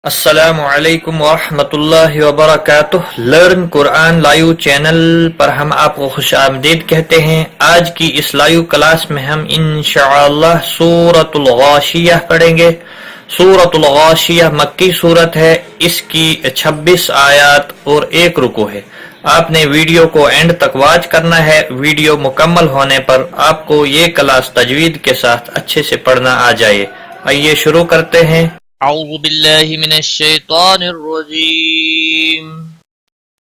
السلام علیکم ورحمۃ اللہ وبرکاتہ۔ لرن قرآن لائیو چینل پر ہم آپ کو خوش آمدید کہتے ہیں۔ آج کی اس لائیو کلاس میں ہم انشاءاللہ سورۃ الغاشیہ پڑھیں گے۔ سورۃ الغاشیہ مکی سورت ہے، اس کی 26 آیات اور 1 رکوع ہے۔ آپ نے ویڈیو کو اینڈ تک واچ کرنا ہے۔ ویڈیو مکمل ہونے پر آپ کو یہ کلاس تجوید کے ساتھ اچھے سے پڑھنا آ جائے۔ آئیے شروع کرتے ہیں۔ اعوذ باللہ من الشیطان الرجیم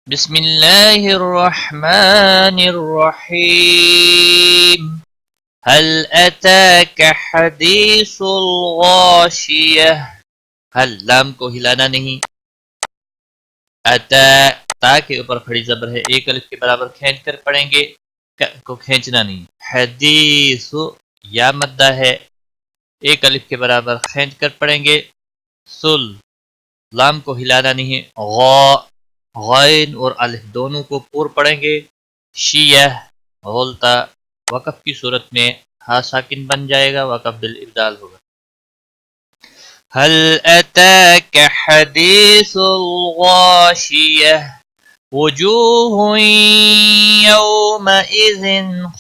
بسم اللہ الرحمن الرحیم هل اتاک حدیث الغاشیہ۔ ہل لام کو ہلانا نہیں، اتا تا کے اوپر کھڑی زبر ہے، ایک الف کے برابر کھینچ کر پڑھیں گے، کو کھینچنا نہیں۔ حدیث یا مدہ ہے، ایک الف کے برابر کھینچ کر پڑھیں گے۔ سل لام کو ہلانا نہیں، غین اور الف دونوں کو پور پڑھیں گے۔ شیہ غلطہ وقف کی صورت میں ہا ساکن بن جائے گا، وقف بالابدال ہوگا۔ هل اتاك حدیث الغاشیہ وجوہ یومئذ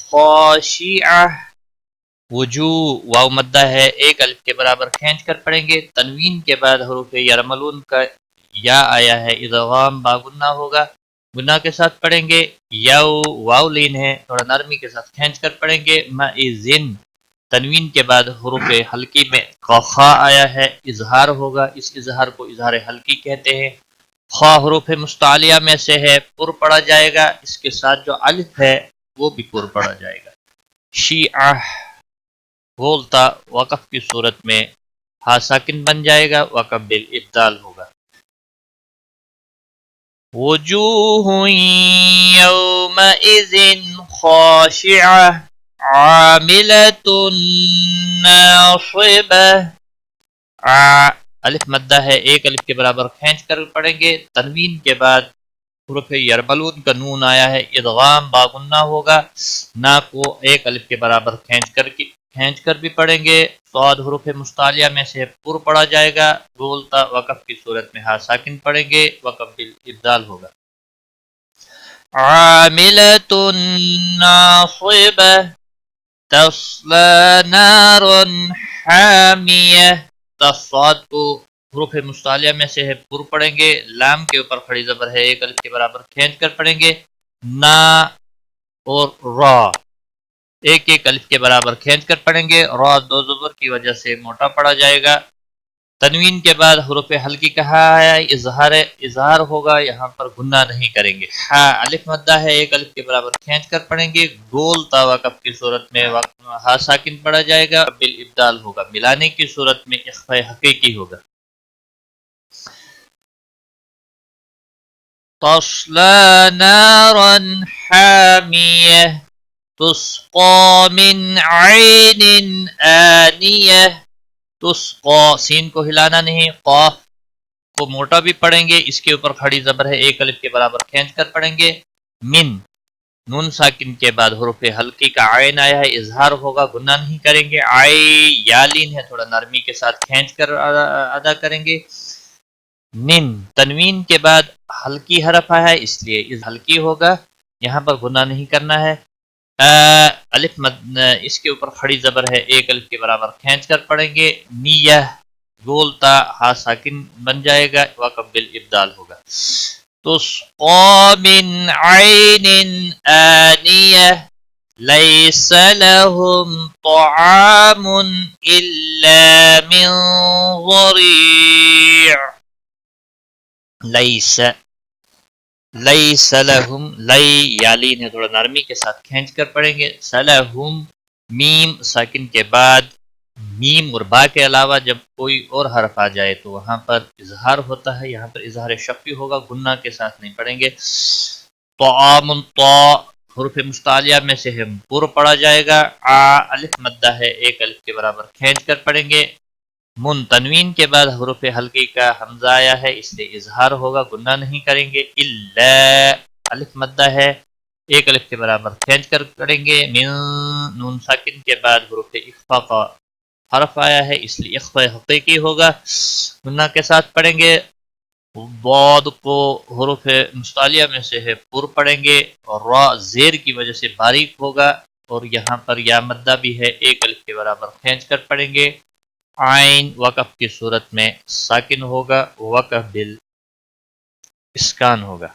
خاشعہ۔ وجوہ واو مدہ ہے، ایک الف کے برابر کھینچ کر پڑھیں گے۔ تنوین کے بعد حروف یرملون کا یا آیا ہے، ادغام باگنہ ہوگا، گناہ کے ساتھ پڑھیں گے۔ یو واو لین ہے، تھوڑا نرمی کے ساتھ کھینچ کر پڑھیں گے۔ مئذن تنوین کے بعد حروف حلقی میں خا آیا ہے، اظہار ہوگا، اس اظہار کو اظہار حلقی کہتے ہیں۔ خا حروف مستعلیہ میں سے ہے، پر پڑھا جائے گا، اس کے ساتھ جو الف ہے وہ بھی پر پڑھا جائے گا۔ شیعہ غلطہ وقف کی صورت میں ہا ساکن بن جائے گا، وقف بالابدال ہوگا۔ وجوہ یومئذ خاشعہ عاملۃ ناصبہ۔ الف مدہ ہے، ایک الف کے برابر کھینچ کر پڑھیں گے۔ تنوین کے بعد حروف یرملون کا نون آیا ہے، ادغام باغنہ ہوگا، نا کو ایک الف کے برابر کھینچ کر بھی پڑھیں گے۔ صاد حروف مستعلیہ میں سے پر پڑھا جائے گا، گولتا وقف کی صورت میں ہا ساکن پڑھیں گے، وقف بالابدال ہوگا۔ عاملۃ ناصبہ تصلی نارا حامیہ۔ تصاد کو حروف مستعلیہ میں سے ہے، پر پڑھیں گے، لام کے اوپر کھڑی زبر ہے، ایک الف کے برابر کھینچ کر پڑھیں گے۔ نا اور را ایک ایک الف کے برابر کھینچ کر پڑھیں گے، را دو زبر کی وجہ سے موٹا پڑا جائے گا۔ تنوین کے بعد حروف حلقی کہا ہے، اظہار ہوگا، یہاں پر گناہ نہیں کریں گے۔ الف مدہ ہے، ایک الف کے برابر کھینچ کر پڑھیں گے، گول تا وقف کی صورت میں ہا ساکن پڑھا جائے گا، بالابدال ہوگا، ملانے کی صورت میں اخفاء حقیقی ہوگا۔ تصلی نارا حامیہ تسقى من عین آنیہ۔ تسقى سین کو ہلانا نہیں، قاف کو موٹا بھی پڑھیں گے، اس کے اوپر کھڑی زبر ہے، ایک الف کے برابر کھینچ کر پڑھیں گے۔ من نون ساکن کے بعد حروف حلقی کا عین آیا ہے، اظہار ہوگا، گناہ نہیں کریں گے۔ یالین ہے، تھوڑا نرمی کے ساتھ کھینچ کر ادا کریں گے۔ نن تنوین کے بعد حلقی حرف آیا ہے، اس لیے حلقی ہوگا، یہاں پر گناہ نہیں کرنا ہے۔ الف اس کے اوپر کھڑی زبر ہے، ایک الف کے برابر کھینچ کر پڑھیں گے۔ نیہ گولتا ہا ساکن بن جائے گا، وقف بالابدال ہوگا۔ تسقى من عین آنیہ لیس لهم طعام الا من ضریع۔ لیس لہم، لی یالین ہے، تھوڑا نرمی کے ساتھ کھینچ کر پڑھیں گے۔ سلہم میم ساکن کے بعد میم اور با کے علاوہ جب کوئی اور حرف آ جائے تو وہاں پر اظہار ہوتا ہے، یہاں پر اظہار شفی ہوگا، گناہ کے ساتھ نہیں پڑھیں گے۔ طعام طا حروف مستعلیہ میں سے ہم پر پڑھا جائے گا، الف مدہ ہے، ایک الف کے برابر کھینچ کر پڑھیں گے۔ من تنوین کے بعد حروف حلقی کا حمزہ آیا ہے، اس لیے اظہار ہوگا، گناہ نہیں کریں گے۔ الا الف مدہ ہے، ایک الف کے برابر کھینچ کر پڑھیں گے۔ من نون ساکن کے بعد حروف اخفاء کا حرف آیا ہے اس لیے اخفاء حقیقی ہوگا. گناہ کے ساتھ پڑھیں گے. بعد کو حروف مستعلیہ میں سے ہے پر پڑھیں گے اور را زیر کی وجہ سے باریک ہوگا اور یہاں پر یا مدہ بھی ہے ایک الف کے برابر کھینچ کر پڑھیں گے. عین وقف کی صورت میں ساکن ہوگا. وقف بال اسکان ہوگا.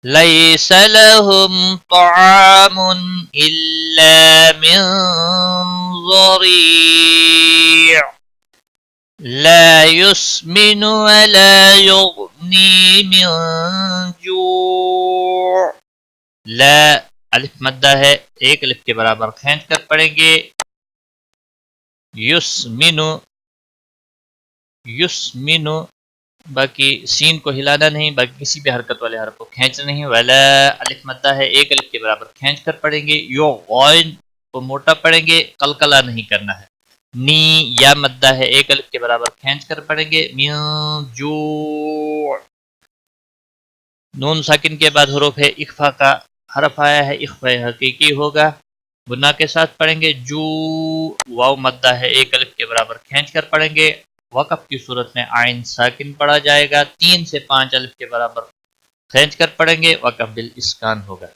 لیس لهم طعام الا من ضریع لا يسمن ولا يغني من جوع. لا الف مدہ ہے ایک الف کے برابر کھینچ کر پڑھیں گے. یسمنو یسمنو باقی سین کو ہلانا نہیں، باقی کسی بھی حرکت والے حرف کو کھینچنا نہیں. ولا الف مدہ ہے ایک الف کے برابر کھینچ کر پڑھیں گے. یو غائن کو موٹا پڑھیں گے، قلقلہ نہیں کرنا ہے. نی یا مدہ ہے ایک الف کے برابر کھینچ کر پڑھیں گے. من جوع نون ساکن کے بعد حروف ہے اخفا کا حرف آیا ہے، اخفا حقیقی ہوگا. گناہ کے ساتھ پڑھیں گے. جو واو مدہ ہے ایک الف کے برابر کھینچ کر پڑھیں گے. وقف کی صورت میں عین ساکن پڑھا جائے گا. 3 سے 5 الف کے برابر کھینچ کر پڑھیں گے. وقف بالاسکان ہوگا.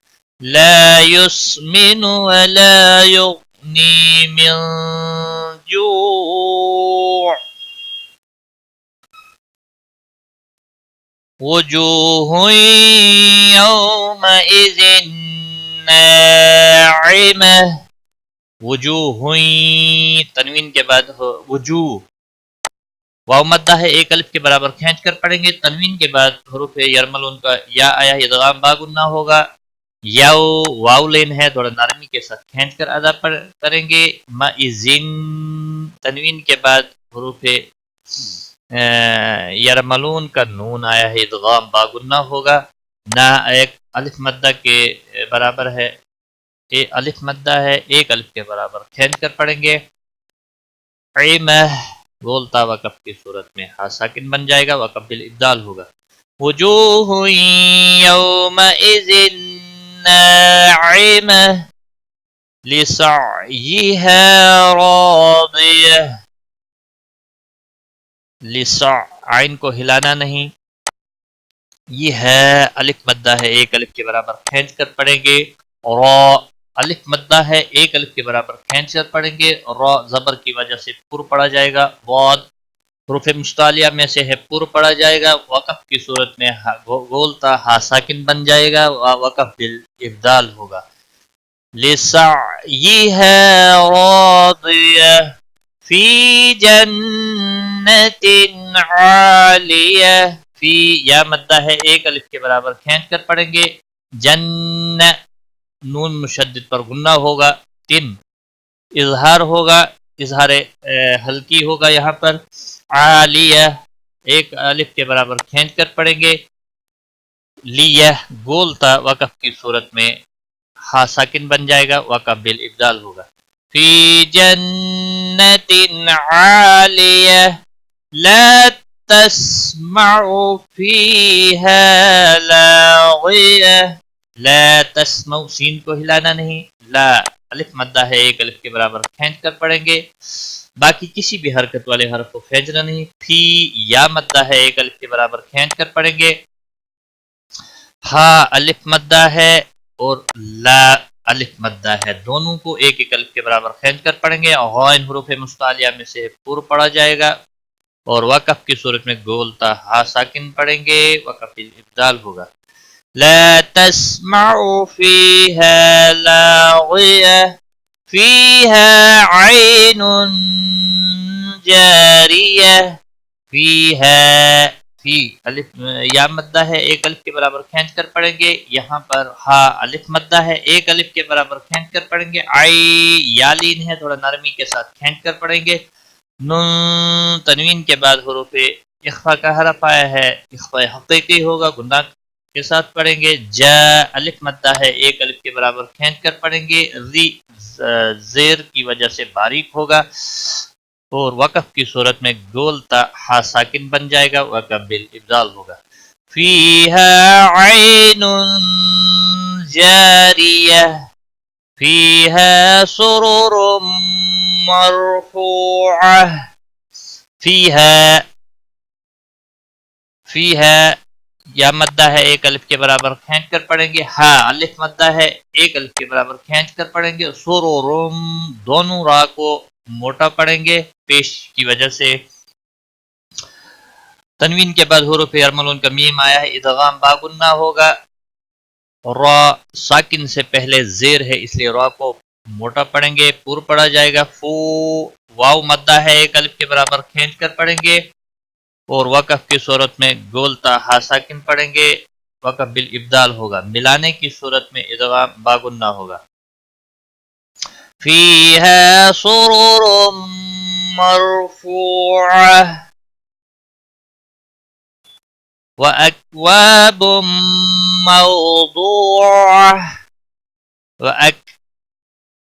لا یسمن ولا یغنی من جوع وجوہ یومئذ ناعمہ. وجوہ تنوین کے بعد وجوہ واو مدہ ہے ایک الف کے برابر کھینچ کر پڑھیں گے. تنوین کے بعد حروف یرملون کا یا آیا ہے، ادغام با گنہ ہوگا. یاو واو لین ہے، تھوڑا نرمی کے ساتھ کھینچ کر ادا کریں گے. مئذن تنوین کے بعد حروف یرملون کا نون آیا ہے، ادغام با گنہ ہوگا. نہ ایک الف مدہ کے برابر ہے، الف مدہ ہے ایک الف کے برابر کھینچ کر پڑھیں گے. عیمہ بولتا وقف کی صورت میں ہا ساکن بن جائے گا. وقف بالابدال ہوگا. وجوہ یومئذ ناعمہ لسعیہا راضیہ. عین کو ہلانا نہیں. یہ ہے الف مدہ ہے ایک الف کے برابر کھینچ کر پڑھیں گے. را الف مدہ ہے ایک الف کے برابر کھینچ کر پڑھیں گے. را زبر کی وجہ سے پر پڑھا جائے گا. بعد حروف مستعلیہ میں سے ہے پر پڑھا جائے گا. وقف کی صورت میں گولتا ہا ساکن بن جائے گا. وقف بالابدال ہوگا. لسعیہا راضیہ فی جنت عالیہ. فی یا مدہ ہے ایک الف کے برابر کھینچ کر پڑھیں گے. جن نون مشدد پر غنہ ہوگا. تن اظہار ہوگا، اظہار ہلکی ہوگا یہاں پر. عالیہ ایک الف کے برابر کھینچ کر پڑھیں گے. لیہ گولتا وقف کی صورت میں ہا ساکن بن جائے گا. وقف بالابدال ہوگا. فی جنت عالیہ لا تسمع فیہا لاغیہ. لا تسمع سین کو ہلانا نہیں. لا الف مدہ ہے ایک الف کے برابر کھینچ کر پڑھیں گے. باقی کسی بھی حرکت والے حرف کو کھینچنا نہیں. فی یا مدہ ہے ایک الف کے برابر کھینچ کر پڑھیں گے. ہا الف مدہ ہے اور لا الف مدہ ہے، دونوں کو ایک ایک الف کے برابر کھینچ کر پڑھیں گے. غائن حروف مستعلیہ میں سے پر پڑھا جائے گا اور وقف کی صورت میں گولتا ہا ساکن پڑھیں گے. وقف الابدال ہوگا. لا تسمع فيها لاغية فيها عين جارية. فيها فی الف یا مدہ ہے ایک الف کے برابر کھینچ کر پڑھیں گے. یہاں پر ہا الف مدہ ہے ایک الف کے برابر کھینچ کر پڑھیں گے. آئی یا لین ہے، تھوڑا نرمی کے ساتھ کھینچ کر پڑھیں گے. نون تنوین کے بعد حروف اخفا کا حرف آیا ہے، اخفا حقیقی ہوگا. گناہ کے ساتھ پڑھیں گے. جا الف مدہ ہے ایک الف کے برابر کھینچ کر پڑھیں گے. ری زیر کی وجہ سے باریک ہوگا اور وقف کی صورت میں گولتا ہا ساکن بن جائے گا. وقف بالابدال ہوگا. فیہا عین جاریہ فیہا سرر مرفوعة فیہا یا مدہ ہے ایک الف کے برابر کھینچ کر پڑھیں گے، ہا الف مدہ ہے ایک الف کے برابر کھینچ کر پڑھیں گے، سرورم دونوں را کو موٹا پڑھیں گے پیش کی وجہ سے، تنوین کے بعد حروف ارملون کا میم آیا ہے، ادغام باغنہ ہوگا، را ساکن سے پہلے زیر ہے اس لیے را کو موٹا پڑھیں گے، پور پڑھا جائے گا، فو واو مدہ ہے ایک الف کے برابر کھینچ کر پڑھیں گے، اور وقف کی صورت میں گولتا ہا ساکن پڑھیں گے، وقف بالابدال ہوگا، ملانے کی صورت میں ادغام باغنہ ہوگا، فیہا سرور مرفوعہ وَأَكْوَابٌ موضوعہ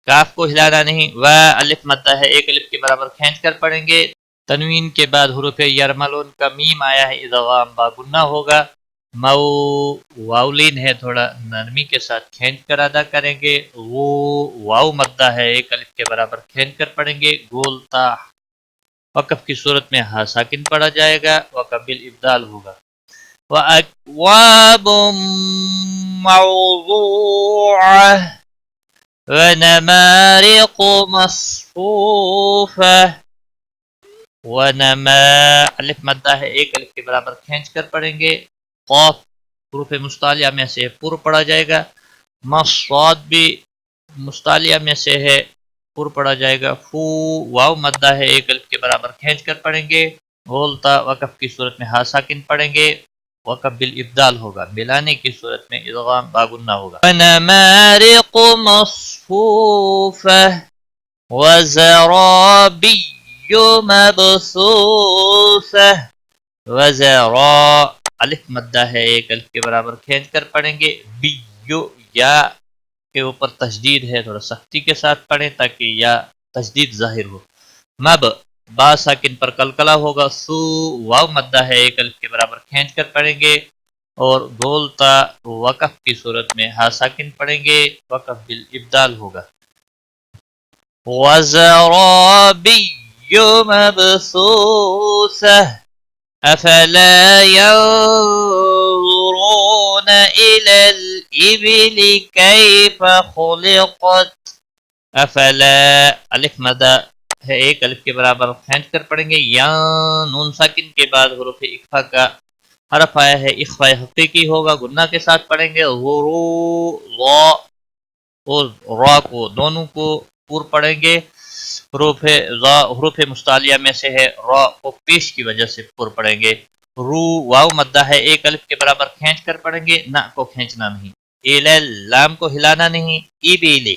کاف کو ہلانا نہیں، و الف مدہ ہے ایک الف کے برابر کھینچ کر پڑھیں گے، تنوین کے بعد حروف یرملون کا میم آیا ہے ادغام باغنہ ہوگا، مو واولین ہے تھوڑا نرمی کے ساتھ کھینچ کر ادا کریں گے، وہ واو مدہ ہے ایک الف کے برابر کھینچ کر پڑھیں گے، گولتا وقف کی صورت میں ہا ساکن پڑھا جائے گا، وقف بالابدال ہوگا، وَأَكْوَابٌ مَوْضُوعَةٌ وَنَمَارِقُ مَصْفُوفَةٌ الف مدہ ہے ایک الف کے برابر کھینچ کر پڑھیں گے، قاف حروف مستعلیہ میں سے پر پڑھا جائے گا، مصاد بھی مستعلیہ میں سے ہے پر پڑھا جائے گا، فو واو مدہ ہے ایک الف کے برابر کھینچ کر پڑھیں گے، غولتا وقف کی صورت میں ہا ساکن پڑھیں گے، وقف بالابدال ہوگا، ملانے کی صورت میں ادغام باغنہ ہوگا، وَنَمَارِقُ مَصْفُوفَةٌ وَزَرَابِيُّ مَبْثُوثَةٌ وَزَرَا الف مدہ ہے ایک الف کے برابر کھینچ کر پڑھیں گے، بیو یا کے اوپر تشدید ہے تھوڑا سختی کے ساتھ پڑھیں تاکہ یا تشدید ظاہر ہو، مب با ساکن پر کلکلا ہوگا، سو واو مدہ ہے ایک الف کے برابر کھینچ کر پڑھیں گے، اور گولتا وقف کی صورت میں ہا ساکن پڑھیں گے، وقف بالابدال ہوگا، وَزَرَابِيُّ مَبْثُوثَةٌ أَفَلَا يَنظُرُونَ إِلَى الْإِبِلِ كَيْفَ خُلِقَتْ افلا الف مدہ ہے ایک الف کے برابر کھینچ کر پڑھیں گے، یا نون ساکن کے بعد حروف اخفا کا حرف آیا ہے، اخفا حقیقی ہوگا، گنہ کے ساتھ پڑھیں گے، غرو وا اور را کو دونوں کو پور پڑھیں گے، حروف مستعلیہ میں سے ہے، را کو پیش کی وجہ سے پور پڑھیں گے، رو واو مدہ ہے ایک الف کے برابر کھینچ کر پڑھیں گے، نا کو کھینچنا نہیں، ایل لام کو ہلانا نہیں، ایبیلی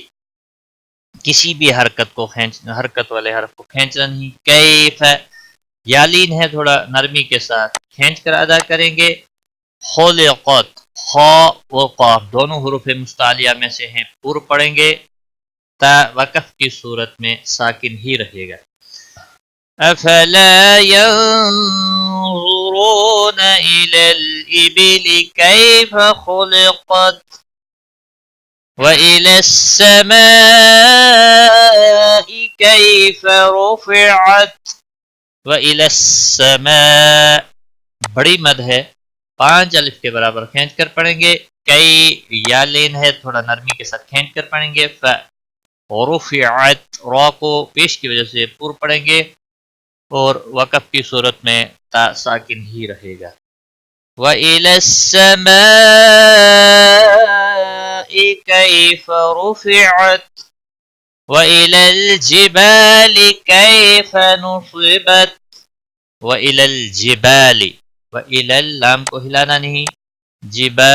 کسی بھی حرکت والے حرف کو کھینچنا نہیں، کیف یالین ہے تھوڑا نرمی کے ساتھ کھینچ کر ادا کریں گے، خلقت خا و قاف دونوں حروف مستعلیہ میں سے ہیں پور پڑھیں گے، تا وقف کی صورت میں ساکن ہی رہے گا، افلا ينظرون الى الابل كيف خلقت وَإِلَى السَّمَاءِ كَيْفَ رُفِعَتْ وَإِلَى السَّمَاء بڑی مد ہے 5 الف کے برابر کھینچ کر پڑھیں گے، کئی یا لین ہے تھوڑا نرمی کے ساتھ کھینچ کر پڑھیں گے، رُفِعَتْ را کو پیش کی وجہ سے پور پڑھیں گے، اور وقف کی صورت میں تا ساکن ہی رہے گا، وَإِلَى السَّمَاءِ كَيْفَ رُفِعَتْ وَإِلَى الْجِبَالِ كَيْفَ نُصِبَتْ وَإِلَى الْجِبَالِ وَإِلَى لام کو ہلانا نہیں، جبا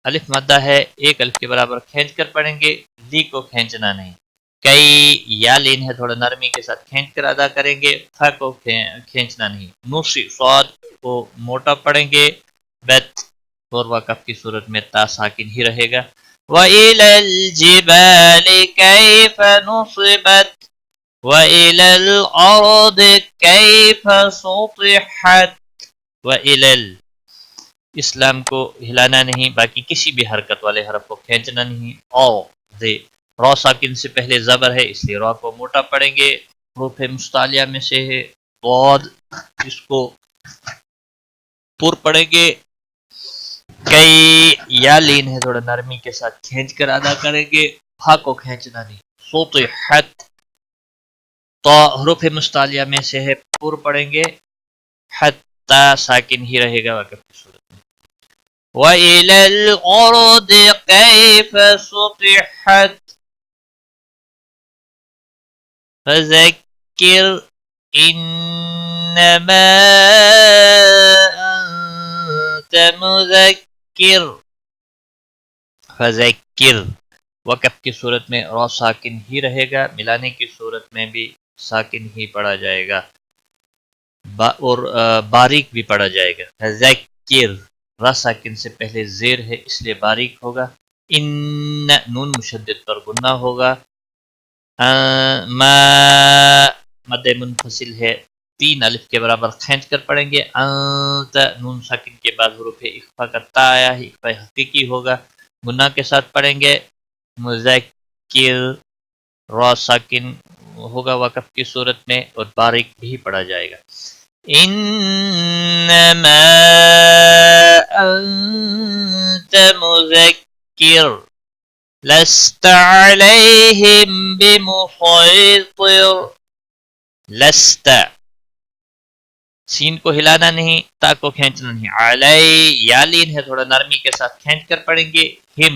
الف مدہ ہے ایک الف کے برابر کھینچ کر پڑھیں گے، لی کو کھینچنا نہیں، کئی یا لین ہے تھوڑا نرمی کے ساتھ کھینچ کر ادا کریں گے، تھا کو کھینچنا نہیں، نوشی صاد کو موٹا پڑھیں گے، بیت اور وقف کی صورت میں تا ساکن ہی رہے گا، وَإِلَى الْجِبَالِ كَيْفَ نُصِبَتْ وَإِلَى الْأَرْضِ كَيْفَ سُطِحَتْ وَإِلَى اسلام کو ہلانا نہیں، باقی کسی بھی حرکت والے حرف کو کھینچنا نہیں، او دے را ساکن سے پہلے زبر ہے اس لیے را کو موٹا پڑھیں گے. حروف مستعلیہ میں سے ہے ضاد، اس کو پر پڑھیں گے. کئی یا لین ہے تھوڑا نرمی کے ساتھ کھینچ کر ادا کریں گے، ہا کو کھینچنا نہیں. سطحت تو حروف مستعلیہ میں سے ہے پر پڑھیں گے، حتی ساکن ہی رہے گا وقف کی صورت میں. وَإِلَى الْأَرْضِ كَيْفَ سُطِحَتْ فَذَكِّرْ إِنَّمَا أَنْتَ مُذَكِّرٌ. فَذَكِّرْ وقف کی صورت میں را ساکن ہی رہے گا، ملانے کی صورت میں بھی ساکن ہی پڑھا جائے گا اور باریک بھی پڑھا جائے گا. فَذَكِّرْ را ساکن سے پہلے زیر ہے اس لیے باریک ہوگا. ان نون مشدد پر گنہ ہوگا. ما مد منفصل ہے 3 الف کے برابر کھینچ کر پڑھیں گے. انت نون ساکن کے بعد حروف اخفا کا تا آیا ہے، اخفا حقیقی ہوگا، گناہ کے ساتھ پڑھیں گے. مذکر را ساکن ہوگا وقف کی صورت میں اور باریک بھی پڑھا جائے گا. انما انت مذکر لست علیہم بمسیطر. لست سین کو ہلانا نہیں، تا کو کھینچنا نہیں. علی یا لین ہے تھوڑا نرمی کے ساتھ کھینچ کر پڑھیں گے. ہم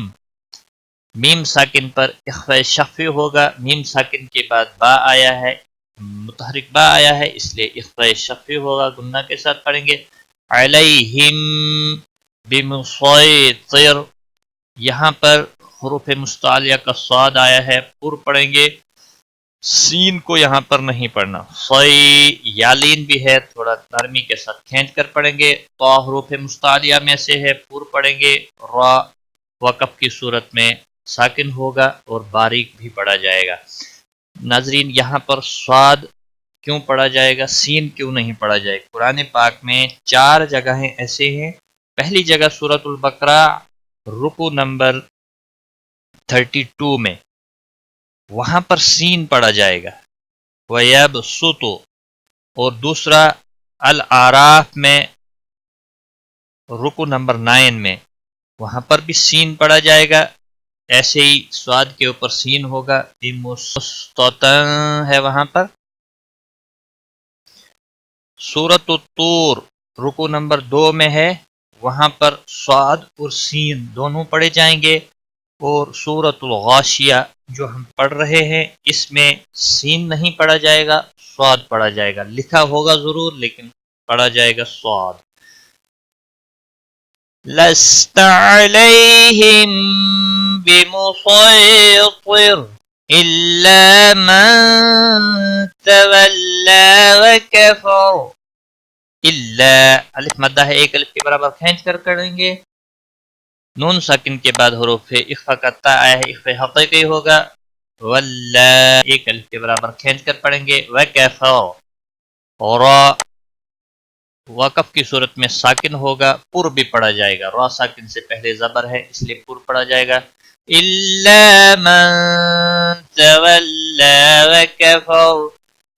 میم ساکن پر اخفاء شفوی ہوگا، میم ساکن کے بعد با آیا ہے، متحرک با آیا ہے اس لیے اخفاء شفوی ہوگا، گنہ کے ساتھ پڑھیں گے. علیہم بمسیطر یہاں پر حروف مستعلیہ کا صاد آیا ہے، پر پڑھیں گے. سین کو یہاں پر نہیں پڑھنا. صی یالین بھی ہے تھوڑا نرمی کے ساتھ کھینچ کر پڑھیں گے. تو حروف مستعلیہ میں سے ہے پر پڑھیں گے. را وقف کی صورت میں ساکن ہوگا اور باریک بھی پڑھا جائے گا. ناظرین یہاں پر صاد کیوں پڑھا جائے گا، سین کیوں نہیں پڑھا جائے گا؟ قرآن پاک میں 4 جگہیں ایسے ہیں. پہلی جگہ سورۃ البقرہ رکو نمبر 32 میں، وہاں پر سین پڑھا جائے گا وَيَبْسُطُ. اور دوسرا الاعراف میں رکو نمبر 9 میں، وہاں پر بھی سین پڑھا جائے گا. ایسے ہی سواد کے اوپر سین ہوگا، مستطن ہے وہاں پر. سورۃ الطور رکو نمبر 2 میں ہے، وہاں پر سواد اور سین دونوں پڑھے جائیں گے. اور سورۃ الغاشیہ جو ہم پڑھ رہے ہیں اس میں سین نہیں پڑھا جائے گا، سواد پڑھا جائے گا. لکھا ہوگا ضرور لیکن پڑھا جائے گا سواد. لست علیہم بمسیطر الا من تولی وکفر. الا الف مدہ ہے، ایک الف کے برابر کھینچ کر کریں گے. نون ساکن کے بعد حروف اخفا کا تا آیا ہے، اخفا حقیقی ہوگا. ولا ایک الف کے برابر کھینچ کر پڑھیں گے. وکفر اور وقف کی صورت میں ساکن ہوگا، پر بھی پڑھا جائے گا. را ساکن سے پہلے زبر ہے اس لیے پر پڑھا جائے گا. الا من تولی وکفر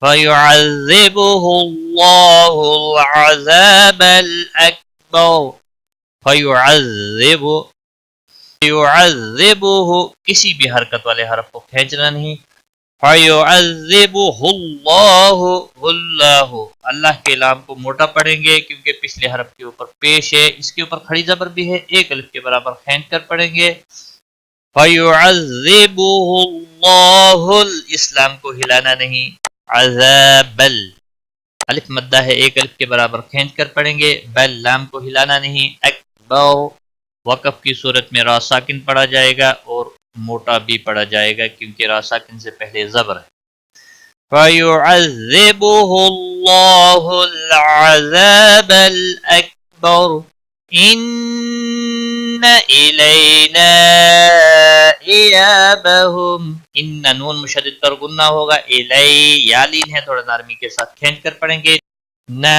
فیعذبہ اللہ العذاب الاکبر. فیعذبہ کسی بھی حرکت والے حرف کو کھینچنا نہیں. فیعذبہ اللہ اللہ کے لام کو موٹا پڑھیں گے کیونکہ پچھلے حرف کے اوپر پیش ہے، اس کے اوپر کھڑی زبر بھی ہے، ایک الف کے برابر کھینچ کر پڑھیں گے. فیعذبہ اللہ اسلام کو ہلانا نہیں. عذاب الف مدہ ہے، ایک الف کے برابر کھینچ کر پڑھیں گے. بل لام کو ہلانا نہیں. اکبر وقف کی صورت میں را ساکن پڑھا جائے گا اور موٹا بھی پڑھا جائے گا کیونکہ را ساکن سے پہلے زبر ہے. فَيُعَذِّبُهُ اللَّهُ الْعَذَابَ الْأَكْبَرُ إِنَّ إِلَيْنَا إِيَابَهُمْ. ان نون مشدد پر گنہ ہوگا. الی یا لین ہے تھوڑا نرمی کے ساتھ کھینچ کر پڑھیں گے. نا